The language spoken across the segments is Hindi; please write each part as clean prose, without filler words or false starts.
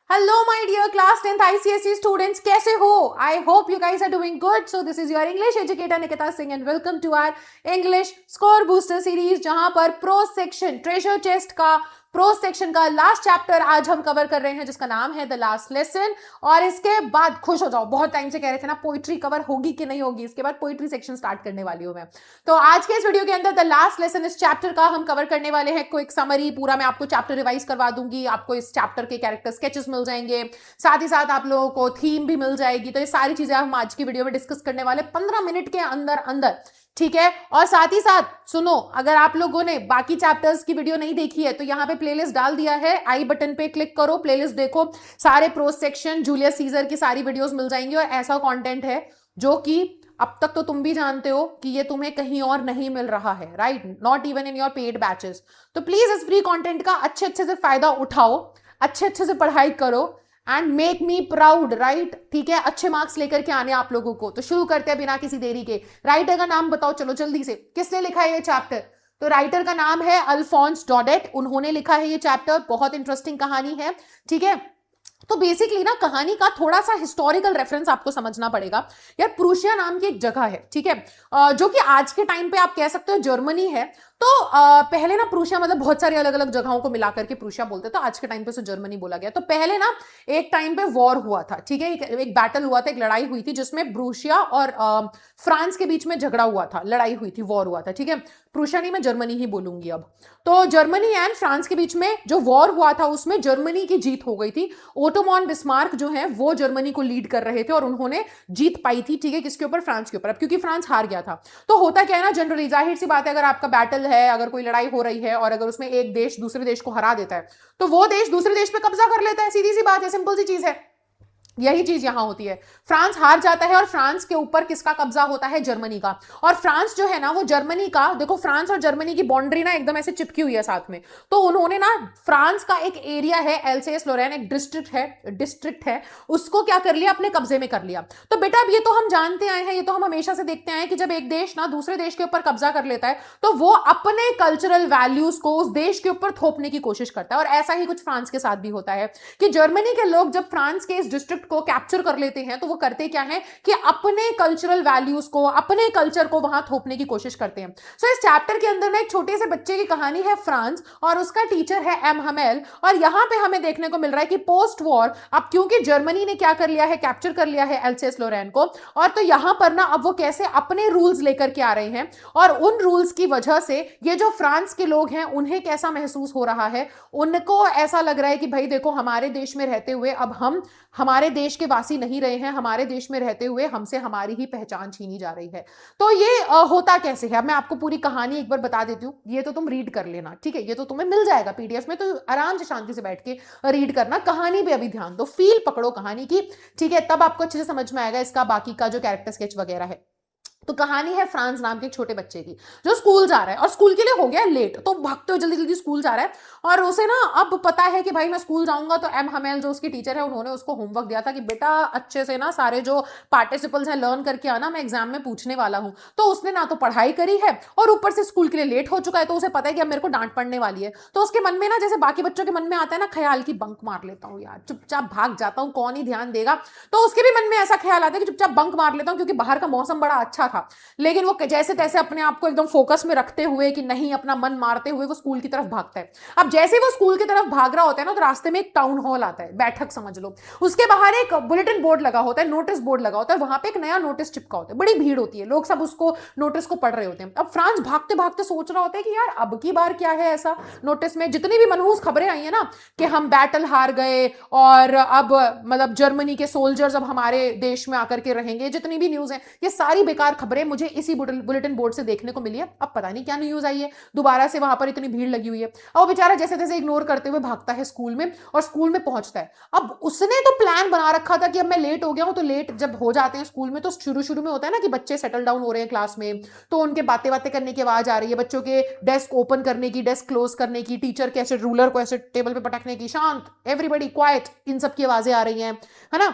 Hello, my dear class 10th ICSE students. कैसे हो? I hope you guys are doing good. So this is your English educator Nikita Singh and welcome to our English Score Booster series जहां पर प्रो सेक्शन ट्रेजर चेस्ट का प्रो सेक्शन का लास्ट चैप्टर आज हम कवर कर रहे हैं जिसका नाम है द लास्ट लेसन। और इसके बाद खुश हो जाओ, बहुत टाइम से कह रहे थे ना पोइट्री कवर होगी कि नहीं होगी, इसके बाद पोइट्री सेक्शन स्टार्ट करने वाली हूं मैं। तो आज के इस वीडियो के अंदर द लास्ट लेसन इस चैप्टर का हम कवर करने वाले हैं। क्विक समरी पूरा मैं आपको चैप्टर रिवाइज करवा दूंगी, आपको इस चैप्टर के कैरेक्टर स्केचेस मिल जाएंगे, साथ ही साथ आप लोगों को थीम भी मिल जाएगी। तो ये सारी चीजें हम आज की वीडियो में डिस्कस करने वाले 15 मिनट के अंदर अंदर, ठीक है। और साथ ही साथ सुनो, अगर आप लोगों ने बाकी चैप्टर्स की वीडियो नहीं देखी है तो यहाँ पे प्लेलिस्ट डाल दिया है, आई बटन पे क्लिक करो, प्लेलिस्ट देखो, सारे प्रोज सेक्शन जूलियस सीजर की सारी वीडियोस मिल जाएंगी। और ऐसा कंटेंट है जो कि अब तक तो तुम भी जानते हो कि ये तुम्हें कहीं और नहीं मिल रहा है, right, not even in your paid batches. तो प्लीज इस फ्री कंटेंट का अच्छे से फायदा उठाओ, अच्छे से पढ़ाई करो and make me proud, right, ठीक है। अच्छे मार्क्स लेकर के आने आप लोगों को। तो शुरू करते हैं बिना किसी देरी के। राइटर का नाम बताओ चलो जल्दी से, किसने लिखा है ये चैप्टर? तो राइटर का नाम है अल्फोंस डॉडेट, उन्होंने लिखा है ये चैप्टर। बहुत इंटरेस्टिंग कहानी है, ठीक है। तो बेसिकली ना कहानी का थोड़ा सा हिस्टोरिकल रेफरेंस आपको समझना पड़ेगा। यार प्रूशिया नाम की एक जगह है, ठीक है, जो कि आज के टाइम पे आप कह सकते हो जर्मनी है। तो पहले ना प्रूशिया मतलब बहुत सारी अलग अलग जगहों को मिला करके प्रूशिया बोलते, तो आज के टाइम पे उसे जर्मनी बोला गया। तो पहले ना एक टाइम पे वॉर हुआ था, ठीक है, एक बैटल हुआ था, एक लड़ाई हुई थी जिसमें प्रूशिया और फ्रांस के बीच में झगड़ा हुआ था, लड़ाई हुई थी, वॉर हुआ था, ठीक है। प्रूशिया नहीं, मैं जर्मनी ही बोलूंगी अब। तो जर्मनी एंड फ्रांस के बीच में जो वॉर हुआ था उसमें जर्मनी की जीत हो गई थी। ओटोमन बिस्मार्क जो है वो जर्मनी को लीड कर रहे थे और उन्होंने जीत पाई थी, ठीक है, किसके ऊपर? फ्रांस के ऊपर। अब क्योंकि फ्रांस हार गया था तो होता क्या है ना, जनरली जाहिर सी बात है, अगर आपका बैटल है, अगर कोई लड़ाई हो रही है और अगर उसमें एक देश दूसरे देश को हरा देता है तो वो देश दूसरे देश पे कब्जा कर लेता है, सीधी सी बात है, सिंपल सी चीज है। यही चीज यहां होती है। फ्रांस हार जाता है और फ्रांस के ऊपर किसका कब्जा होता है? जर्मनी का। और फ्रांस जो है ना वो जर्मनी का, देखो फ्रांस और जर्मनी की बाउंड्री ना एकदम ऐसे चिपकी हुई है साथ में। तो उन्होंने ना फ्रांस का एक एरिया है एल्सेस लोरेन, एक डिस्ट्रिक्ट है, उसको क्या कर लिया? अपने कब्जे में कर लिया। तो बेटा अब ये तो हम जानते आए हैं, ये तो हम हमेशा से देखते आए हैं कि जब एक देश ना दूसरे देश के ऊपर कब्जा कर लेता है तो वो अपने कल्चरल वैल्यूज को उस देश के ऊपर थोपने की कोशिश करता है। और ऐसा ही कुछ फ्रांस के साथ भी होता है कि जर्मनी के लोग जब फ्रांस के इस डिस्ट्रिक्ट को कैप्चर कर लेते हैं तो वो करते क्या है कि अपने कल्चरल वैल्यूज को, अपने कल्चर को वहां थोपने की कोशिश करते हैं। सो इस चैप्टर के अंदर ना एक छोटे से बच्चे की कहानी है, फ्रांस, और उसका टीचर है एम हमेल। और यहां पे हमें देखने को मिल रहा है कि पोस्ट वॉर अब क्योंकि जर्मनी ने क्या कर लिया है? कैप्चर कर लिया है एल्सेस लोरेन को। और तो यहां पर ना अब वो कैसे अपने रूल्स लेकर के आ रहे हैं और उन रूल्स की वजह से ये जो फ्रांस के लोग हैं उन्हें कैसा महसूस हो रहा है? उनको ऐसा लग रहा है कि भाई देखो हमारे देश में रहते हुए अब हम हमारे देश के वासी नहीं रहे हैं, हमारे देश में रहते हुए हमसे हमारी ही पहचान छीनी जा रही है। तो ये होता कैसे है? अब मैं आपको पूरी कहानी एक बार बता देती हूँ, ये तो तुम रीड कर लेना, ठीक है, ये तो तुम्हें मिल जाएगा पीडीएफ में, तो आराम से शांति से बैठ के रीड करना। कहानी पे अभी ध्यान दो, फील पकड़ो कहानी की, ठीक है, तब आपको अच्छे से समझ में आएगा इसका बाकी का जो कैरेक्टर स्केच वगैरह है। तो कहानी है फ्रांस नाम के एक छोटे बच्चे की जो स्कूल जा रहा है और स्कूल के लिए हो गया लेट, तो भागते हुए जल्दी जल्दी स्कूल जा रहा है। और उसे ना अब पता है कि भाई मैं स्कूल जाऊंगा, तो एम हमेल जो उसकी टीचर है उन्होंने उसको होमवर्क दिया था कि बेटा अच्छे से ना सारे जो पार्टिसिपल्स हैं लर्न करके आना, मैं एग्जाम में पूछने वाला हूं। तो उसने ना तो पढ़ाई करी है और ऊपर से स्कूल के लिए लेट हो चुका है, तो उसे पता है कि अब मेरे को डांट पड़ने वाली है। तो उसके मन में ना, जैसे बाकी बच्चों के मन में आता है ना ख्याल की बंक मार लेता हूँ यार, चुपचाप भाग जाता हूँ, कौन ही ध्यान देगा। तो उसके भी मन में ऐसा ख्याल आता है कि चुपचाप बंक मार लेता हूँ, क्योंकि बाहर का मौसम बड़ा अच्छा था। लेकिन वो जैसे तैसे अपने आप को एकदम फोकस में रखते हुए कि नहीं, अपना मन मारते हुए वो स्कूल की तरफ भागता है। अब जैसे वो स्कूल की तरफ भाग रहा होता है ना, तो रास्ते में एक टाउन हॉल आता है, बैठक समझ लो। उसके बाहर एक बुलेटिन बोर्ड लगा होता है, नोटिस बोर्ड लगा होता है, वहां पे एक नया नोटिस चिपका होता है, बड़ी भीड़ होती है, लोग सब उसको नोटिस को पढ़ रहे होते हैं। अब फ्रांस भागते भागते सोच रहा होता है कि यार अब की बार क्या है ऐसा नोटिस में, जितनी भी मनहूस खबरें आई है ना कि हम बैटल हार गए और अब मतलब जर्मनी के सोल्जर्स अब हमारे देश में आकर के रहेंगे, जितनी भी न्यूज है ये सारी बेकार खबरें मुझे इसी बुलेटिन बोर्ड से देखने को मिली है। अब पता नहीं क्या न्यूज आई है दोबारा से वहां पर इतनी भीड़ लगी हुई है। और वो बेचारा जैसे तैसे इग्नोर करते हुए भागता है स्कूल में और स्कूल में पहुंचता है। अब उसने तो प्लान बना रखा था कि अब मैं लेट हो गया हूं, तो लेट जब हो जाते हैं स्कूल में तो शुरू शुरू में होता है ना कि बच्चे सेटल डाउन हो रहे हैं क्लास में, तो उनके बातें बातें करने की आवाज आ रही है, बच्चों के डेस्क ओपन करने की, डेस्क क्लोज करने की, टीचर के ऐसे रूलर को ऐसे टेबल पे पटकने की, शांत एवरीबडी क्वाइट, इन सब की आवाजें आ रही हैं, है ना।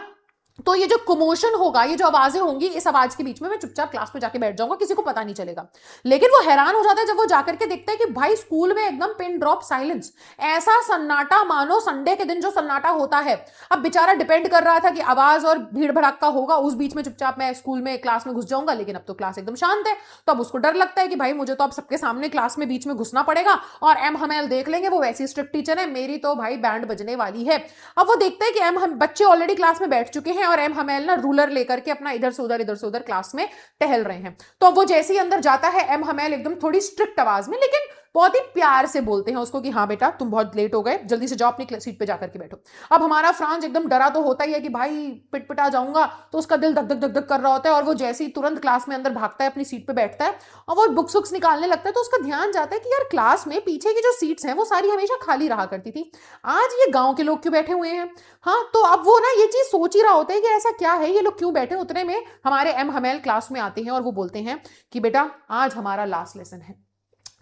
तो ये जो कमोशन होगा, ये जो आवाजें होंगी, इस आवाज के बीच में मैं चुपचाप क्लास में जाके बैठ जाऊंगा, किसी को पता नहीं चलेगा। लेकिन वो हैरान हो जाता है जब वो जाकर के देखता है कि भाई स्कूल में एकदम पिन ड्रॉप साइलेंस, ऐसा सन्नाटा मानो संडे के दिन जो सन्नाटा होता है। अब बेचारा डिपेंड कर रहा था कि आवाज और भीड़ भड़ाका होगा, उस बीच में चुपचाप मैं स्कूल में क्लास में घुस जाऊंगा, लेकिन अब तो क्लास एकदम शांत है। तो अब उसको डर लगता है कि भाई मुझे तो अब सबके सामने क्लास में बीच में घुसना पड़ेगा, और एम हमेल देख लेंगे, वो वैसी स्ट्रिक्ट टीचर है, मेरी तो भाई बैंड बजने वाली है। अब वो देखते हैं कि एम हम बच्चे ऑलरेडी क्लास में बैठ चुके हैं, और एम हमेल ना रूलर लेकर के अपना इधर से उधर क्लास में टहल रहे हैं। तो अब वो जैसे ही अंदर जाता है, एम हमेल एकदम थोड़ी स्ट्रिक्ट आवाज में, लेकिन बहुत ही प्यार से बोलते हैं उसको कि हाँ बेटा तुम बहुत लेट हो गए, जल्दी से जाओ अपनी सीट पे जाकर के बैठो। अब हमारा फ्रांस एकदम डरा तो होता ही है कि भाई पिटपिटा जाऊंगा, तो उसका दिल धक धक धक धक कर रहा होता है, और वो जैसे ही तुरंत क्लास में अंदर भागता है, अपनी सीट पे बैठता है, और वो बुक्स वुक्स निकालने लगता है। तो उसका ध्यान जाता है कि यार क्लास में पीछे की जो सीट्स हैं वो सारी हमेशा खाली रहा करती थी, आज ये गांव के लोग क्यों बैठे हुए हैं। हाँ, तो अब वो ना ये चीज सोच ही रहा होता है कि ऐसा क्या है, ये लोग क्यों बैठे। उतने में हमारे एम हमेल क्लास में आते हैं और वो बोलते हैं कि बेटा आज हमारा लास्ट लेसन है,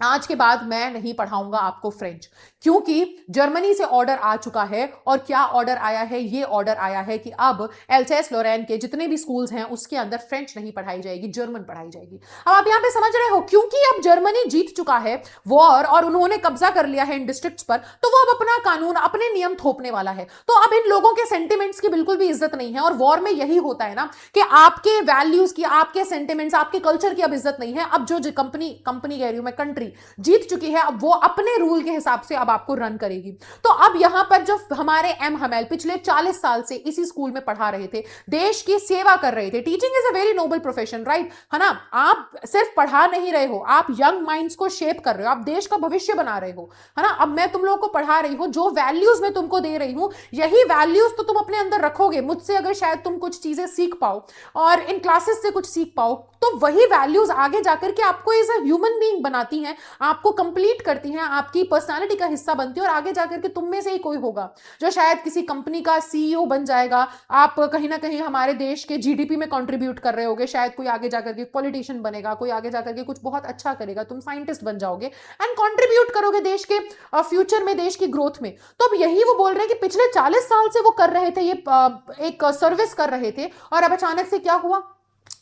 आज के बाद मैं नहीं पढ़ाऊंगा आपको फ्रेंच, क्योंकि जर्मनी से ऑर्डर आ चुका है। और क्या ऑर्डर आया है, ये ऑर्डर आया है कि अब एल्सेस लोरेन के जितने भी स्कूल्स हैं उसके अंदर फ्रेंच नहीं पढ़ाई जाएगी, जर्मन पढ़ाई जाएगी। अब आप यहां पे समझ रहे हो, क्योंकि अब जर्मनी जीत चुका है वॉर और उन्होंने कब्जा कर लिया है इन डिस्ट्रिक्ट्स पर, तो वो अब अपना कानून अपने नियम थोपने वाला है। तो अब इन लोगों के सेंटिमेंट्स की बिल्कुल भी इज्जत नहीं है। और वॉर में यही होता है ना कि आपके वैल्यूज की, आपके सेंटिमेंट्स, आपके कल्चर की अब इज्जत नहीं है। अब जो कंपनी कंपनी कह रही हूं मैं, कंट्री जीत चुकी है, अब वो अपने रूल के हिसाब से अब आपको रन करेगी। तो अब यहां पर जो हमारे एम हमेल पिछले 40 साल से इसी स्कूल में पढ़ा रहे थे, देश की सेवा कर रहे थे। Teaching is a very noble profession, right, है ना। आप सिर्फ पढ़ा नहीं रहे हो, आप यंग माइंड्स को शेप कर रहे हो, आप देश का भविष्य बना रहे हो, है ना। अब मैं तुम लोगों को पढ़ा रही हूं, जो वैल्यूज मैं तुमको दे रही हूं, यही वैल्यूज तो तुम अपने अंदर रखोगे मुझसे, अगर शायद तुम कुछ चीजें सीख पाओ और इन क्लासेस से कुछ सीख पाओ, तो वही वैल्यूज आगे जाकर के आपको एज अ ह्यूमन बीइंग बनाती हैं, आपको कंप्लीट करती हैं, आपकी पर्सनालिटी का हिस्सा बनती है। और आगे जाकर के तुम में से ही कोई होगा जो शायद किसी कंपनी का सीईओ बन जाएगा, आप कहीं ना कहीं हमारे देश के जीडीपी में कंट्रीब्यूट कर रहे होगे, शायद कोई आगे जाकर के पॉलिटिशियन बनेगा, कोई आगे जाकर के कुछ बहुत अच्छा करेगा, तुम साइंटिस्ट बन जाओगे एंड कंट्रीब्यूट करोगे देश के फ्यूचर में, देश की ग्रोथ में। तो अब यही वो बोल रहे हैं कि पिछले 40 साल से वो कर रहे थे, ये एक सर्विस कर रहे थे, और अब अचानक से क्या हुआ,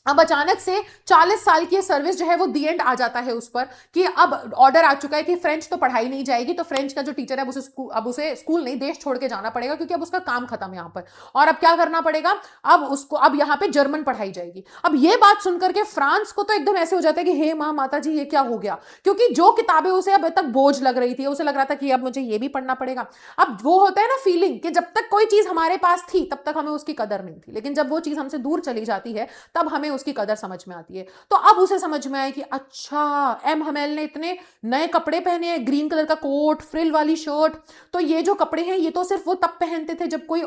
अब अचानक से 40 साल की सर्विस जो है वो दी एंड आ जाता है उस पर, कि अब ऑर्डर आ चुका है कि फ्रेंच तो पढ़ाई नहीं जाएगी। तो फ्रेंच का जो टीचर है अब उसे स्कूल नहीं, देश छोड़ के जाना पड़ेगा, क्योंकि अब उसका काम खत्म है यहाँ पर। और अब क्या करना पड़ेगा, अब उसको अब यहाँ पे जर्मन पढ़ाई जाएगी। अब ये बात सुनकर के फ्रांस को तो एकदम ऐसे हो जाता है कि हे माँ माता जी ये क्या हो गया, क्योंकि जो किताबें उसे अब तक बोझ लग रही थी, उसे लग रहा था कि अब मुझे ये भी पढ़ना पड़ेगा। अब वो होता है ना फीलिंग कि जब तक कोई चीज हमारे पास थी तब तक हमें उसकी कदर नहीं थी, लेकिन जब वो चीज हमसे दूर चली जाती है तब हमें उसकी कदर समझ में आती है। तो अब उसे समझ में आया कि अच्छा, एम हमेल ने इतने नए कपड़े पहने हैं, ग्रीन कलर का कोट, फ्रिल वाली शर्ट, तो ये जो कपड़े हैं ये तो सिर्फ वो तब पहनते थे जब कोई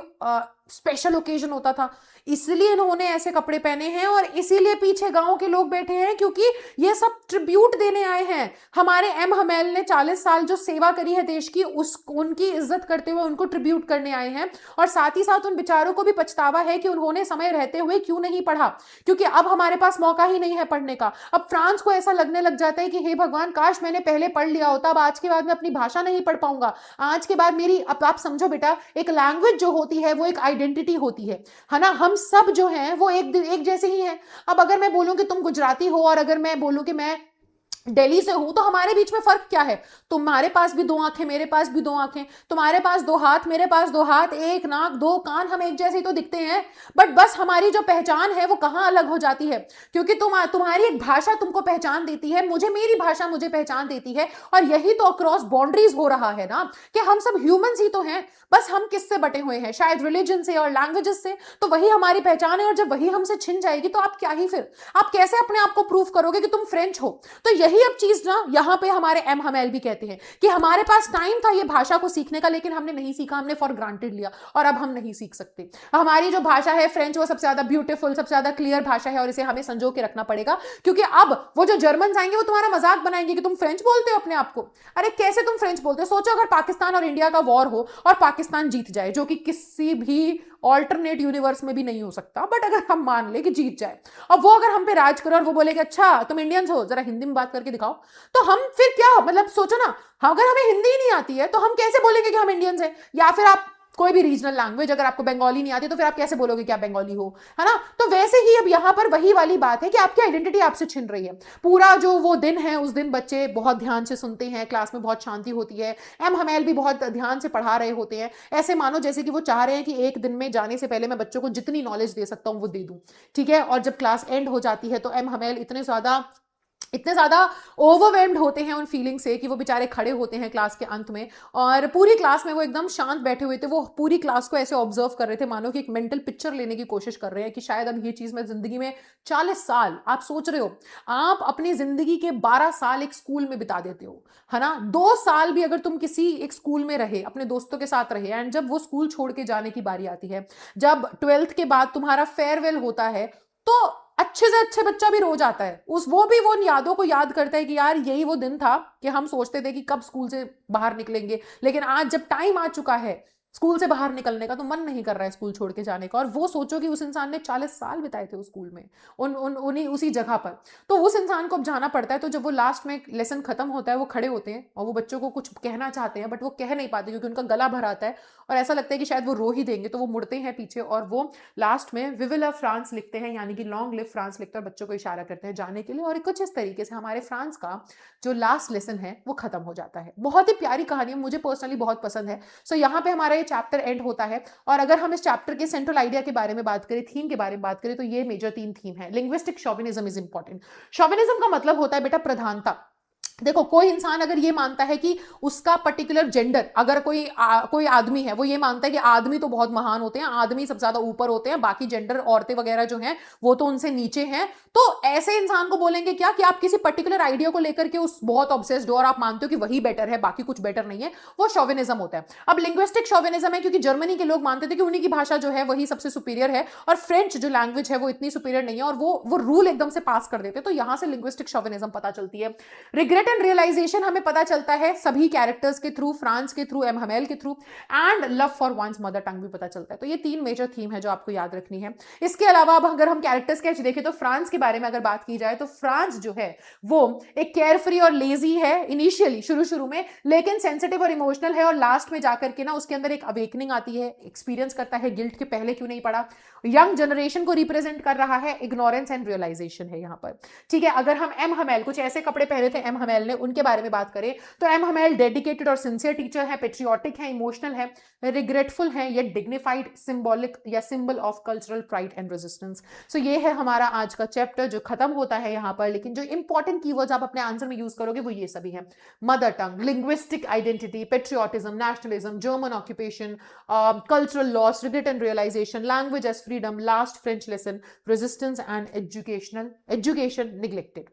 स्पेशल ओकेजन होता था, इसलिए इन्होंने ऐसे कपड़े पहने हैं, और इसीलिए पीछे गांव के लोग बैठे हैं, क्योंकि ये सब ट्रिब्यूट देने आए हैं। हमारे एम हमेल ने 40 साल जो सेवा करी है देश की, उनकी इज्जत करते हुए उनको ट्रिब्यूट करने आए हैं। और साथ ही साथ उन बेचारों को भी पछतावा है कि उन्होंने समय रहते हुए क्यों नहीं पढ़ा, क्योंकि अब हमारे पास मौका ही नहीं है पढ़ने का। अब फ्रांस को ऐसा लगने लग जाता है कि हे भगवान, काश मैंने पहले पढ़ लिया होता, अब आज के बाद मैं अपनी भाषा नहीं पढ़ पाऊंगा, आज के बाद मेरी, अब आप समझो बेटा, एक लैंग्वेज जो होती है वो एक आइडेंटिटी होती है ना। हम सब जो हैं वो एक जैसे ही हैं। अब अगर मैं बोलूं कि तुम गुजराती हो, और अगर मैं बोलूं कि मैं दिल्ली से हूं, तो हमारे बीच में फर्क क्या है, तुम्हारे पास भी 2 आंखें, मेरे पास भी 2 आंखें, तुम्हारे पास 2 हाथ, मेरे पास 2 हाथ, 1 नाक 2 कान, हम एक जैसे ही तो दिखते हैं, बट बस हमारी जो पहचान है वो कहां अलग हो जाती है, क्योंकि तुम्हारी एक भाषा तुमको पहचान देती है, मुझे मेरी भाषा मुझे पहचान देती है। और यही तो अक्रॉस बाउंड्रीज हो रहा है ना, कि हम सब ह्यूमंस ही तो हैं, बस हम किससे बटे हुए हैं, शायद रिलीजन से और लैंग्वेजेस से, तो वही हमारी पहचान है। और जब वही हमसे छिन जाएगी तो आप क्या ही, फिर आप कैसे अपने आप को प्रूव करोगे कि तुम फ्रेंच हो। तो यही अब चीज ना यहाँ पे हमारे एम हमेल भी कहते हैं कि हमारे पास टाइम था ये भाषा को सीखने का, लेकिन हमने नहीं सीखा, हमने फॉर ग्रांटेड लिया, और अब हम नहीं सीख सकते। हमारी जो भाषा है फ्रेंच, वो सबसे ज्यादा ब्यूटीफुल, सबसे ज्यादा क्लियर भाषा है, और इसे हमें संजो के रखना पड़ेगा, क्योंकि अब वो जो जर्मन आएंगे वो तुम्हारा मजाक बनाएंगे कि तुम फ्रेंच बोलते हो अपने आप को। अरे कैसे तुम फ्रेंच बोलते हो, सोचो अगर पाकिस्तान और इंडिया का वॉर हो और पाकिस्तान जीत जाए, जो कि किसी भी ऑल्टरनेट यूनिवर्स में भी नहीं हो सकता, बट अगर हम मान ले कि जीत जाए, और वो अगर हम पे राज करे और वो बोले कि अच्छा तुम इंडियंस हो, जरा हिंदी में बात करके दिखाओ, तो हम फिर क्या, मतलब सोचो ना, अगर हमें हिंदी ही नहीं आती है तो हम कैसे बोलेंगे कि हम इंडियंस हैं। या फिर आप कोई भी रीजनल लैंग्वेज, अगर आपको बंगाली नहीं आती तो फिर आप कैसे बोलोगे कि आप बंगाली हो, है ना। तो वैसे ही अब यहाँ पर वही वाली बात है कि आपकी आइडेंटिटी आपसे छिन रही है। पूरा जो वो दिन है उस दिन बच्चे बहुत ध्यान से सुनते हैं, क्लास में बहुत शांति होती है, एम हमेल भी बहुत ध्यान से पढ़ा रहे होते हैं, ऐसे मानो जैसे कि वो चाह रहे हैं कि एक दिन में जाने से पहले मैं बच्चों को जितनी नॉलेज दे सकता हूं वो दे दूं, ठीक है। और जब क्लास एंड हो जाती है तो एम हमेल इतने ज्यादा ओवरवेल्म्ड होते हैं उन फीलिंग से कि वो बेचारे खड़े होते हैं क्लास के अंत में, और पूरी क्लास में वो एकदम शांत बैठे हुए थे। वो पूरी क्लास को ऐसे ऑब्जर्व कर रहे थे मानो कि एक मेंटल पिक्चर लेने की कोशिश कर रहे हैं कि शायद अब ये चीज मैं जिंदगी में 40 साल, आप सोच रहे हो आप अपनी जिंदगी के 12 साल एक स्कूल में बिता देते हो, है ना। 2 साल भी अगर तुम किसी एक स्कूल में रहे, अपने दोस्तों के साथ रहे, एंड जब वो स्कूल छोड़ के जाने की बारी आती है, जब 12th के बाद तुम्हारा फेयरवेल होता है, तो अच्छे से अच्छे बच्चा भी रो जाता है। वो भी वो यादों को याद करता है कि यार यही वो दिन था कि हम सोचते थे कि कब स्कूल से बाहर निकलेंगे, लेकिन आज जब टाइम आ चुका है स्कूल से बाहर निकलने का तो मन नहीं कर रहा है स्कूल छोड़ के जाने का। और वो सोचो कि उस इंसान ने 40 साल बिताए थे उस स्कूल में, उन्हीं उसी जगह पर। तो उस इंसान को अब जाना पड़ता है। तो जब वो लास्ट में लेसन खत्म होता है, वो खड़े होते हैं और वो बच्चों को कुछ कहना चाहते हैं, बट वो कह नहीं पाते क्योंकि उनका गला भर आता है और ऐसा लगता है कि शायद वो रो ही देंगे। तो वो मुड़ते हैं पीछे और वो लास्ट में विव लव फ्रांस लिखते हैं, यानी कि लॉन्ग लिव फ्रांस लिखते हैं, बच्चों को इशारा करते हैं जाने के लिए। और कुछ इस तरीके से हमारे फ्रांस का जो लास्ट लेसन है वो खत्म हो जाता है। बहुत ही प्यारी कहानी है, मुझे पर्सनली बहुत पसंद है। सो यहाँ पे हमारा ये चैप्टर एंड होता है। और अगर हम इस चैप्टर के सेंट्रल आइडिया के बारे में बात करें, थीम के बारे में बात करें, तो ये मेजर 3 थीम है। Linguistic chauvinism is important. Chauvinism का मतलब होता है बेटा प्रधानता। देखो कोई इंसान अगर ये मानता है कि उसका पर्टिकुलर जेंडर, अगर कोई आदमी है, वो ये मानता है कि आदमी तो बहुत महान होते हैं, आदमी सबसे ज्यादा ऊपर होते हैं, बाकी जेंडर औरतें वगैरह जो हैं वो तो उनसे नीचे हैं। तो ऐसे इंसान को बोलेंगे क्या कि आप किसी पर्टिकुलर आइडिया को लेकर के उस बहुत ऑब्सेस्ड हो और आप मानते हो कि वही बेटर है, बाकी कुछ बेटर नहीं है, वो शोविनिज्म होता है। अब लिंग्विस्टिक शोविनिज्म है क्योंकि जर्मनी के लोग मानते थे कि उन्हीं की भाषा जो है वही सबसे सुपीरियर है और फ्रेंच जो लैंग्वेज है वो इतनी सुपीरियर नहीं है, और वो रूल एकदम से पास कर देते। तो यहां से लिंग्विस्टिक शोविनिज्म पता चलती है। रिग्रेट एंड रियलाइजेशन हमें पता चलता है सभी कैरेक्टर्स के थ्रू, फ्रांस के थ्रू, एम हमेल के through, and love for one's mother tongue भी पता चलता है। तो ये 3 मेजर थीम है जो आपको याद रखनी है। इसके अलावा अब अगर हम कैरेक्टर स्केच देखें तो फ्रांस के बारे में अगर बात की जाए तो फ्रांस जो है वो एक केयरफ्री और लेजी है इनिशियली, शुरू में, लेकिन सेंसिटिव और इमोशनल है, और लास्ट में जाकर के ना उसके अंदर एक अवेकनिंग आती है, एक्सपीरियंस करता है गिल्ट के पहले क्यों नहीं पड़ा। यंग जनरेशन को रिप्रेजेंट कर रहा है, इग्नोरेंस एंड रियलाइजेशन है यहाँ पर, ठीक है। अगर हम एम हमेल, कुछ ऐसे कपड़े पहने थे एम हमेल ने, उनके बारे में बात करें तो एम हमेल डेडिकेटेड और सिंसियर टीचर है, पेट्रियोटिक है, इमोशनल है, रिग्रेटफुल है, ये डिग्निफाइड, सिंबॉलिक या symbol of cultural pride and resistance. So ये है हमारा आज का चैप्टर जो खत्म होता है यहाँ पर। लेकिन जो इंपॉर्टेंट कीवर्ड्स आप अपने आंसर में यूज करोगे वो ये सभी हैं: mother tongue, linguistic identity, patriotism, nationalism, German occupation, cultural loss, regret and realisation, language as freedom, last French lesson, resistance and education neglected.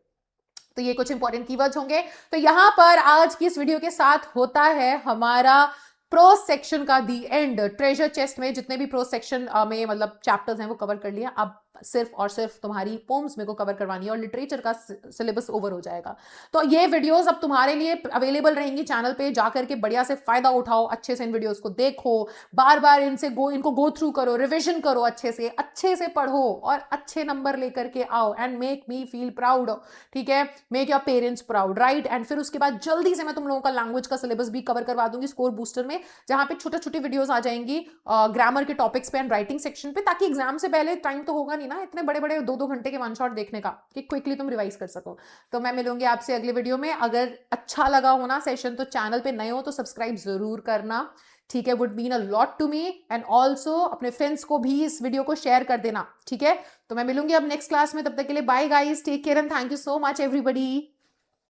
तो ये कुछ इंपॉर्टेंट कीवर्ड्स होंगे। तो यहां पर आज की इस वीडियो के साथ होता है हमारा प्रोज सेक्शन का दी एंड। ट्रेजर चेस्ट में जितने भी प्रोज सेक्शन में मतलब चैप्टर्स हैं वो कवर कर लिया। अब सिर्फ और सिर्फ तुम्हारी पोम्स मेरे को कवर करवानी है और लिटरेचर का सिलेबस ओवर हो जाएगा। तो ये वीडियोस अब तुम्हारे लिए अवेलेबल रहेंगी चैनल पे, जाकर के बढ़िया से फायदा उठाओ, अच्छे से इन वीडियोस को देखो, बार बार इनको गो थ्रू करो, रिविजन करो, अच्छे से पढ़ो और अच्छे नंबर लेकर के आओ, and make me feel proud, ठीक है, make your parents proud, right. And फिर उसके बाद जल्दी से मैं तुम लोगों का लैंग्वेज का सिलेबस भी कवर करवा दूंगी स्कोर बूस्टर में, जहां पे छोटे वीडियोस आ जाएंगी ग्रामर के टॉपिक्स पे एंड राइटिंग सेक्शन पे, ताकि एग्जाम से पहले टाइम तो होगा नहीं ना इतने बड़े 2-2 घंटे के वन शॉट देखने का, कि क्विकली तुम रिवाइज कर सको। तो मैं मिलूंगी आपसे अगले वीडियो में। अगर अच्छा लगा हो ना सेशन तो चैनल पे नए हो तो सब्सक्राइब जरूर करना, ठीक है, would mean a lot to me. And also अपने फ्रेंड्स को भी इस वीडियो को शेयर कर देना, ठीक है। तो मैं मिलूंगी अब नेक्स्ट क्लास में, तब तक के लिए bye guys, take care and thank you so much everybody.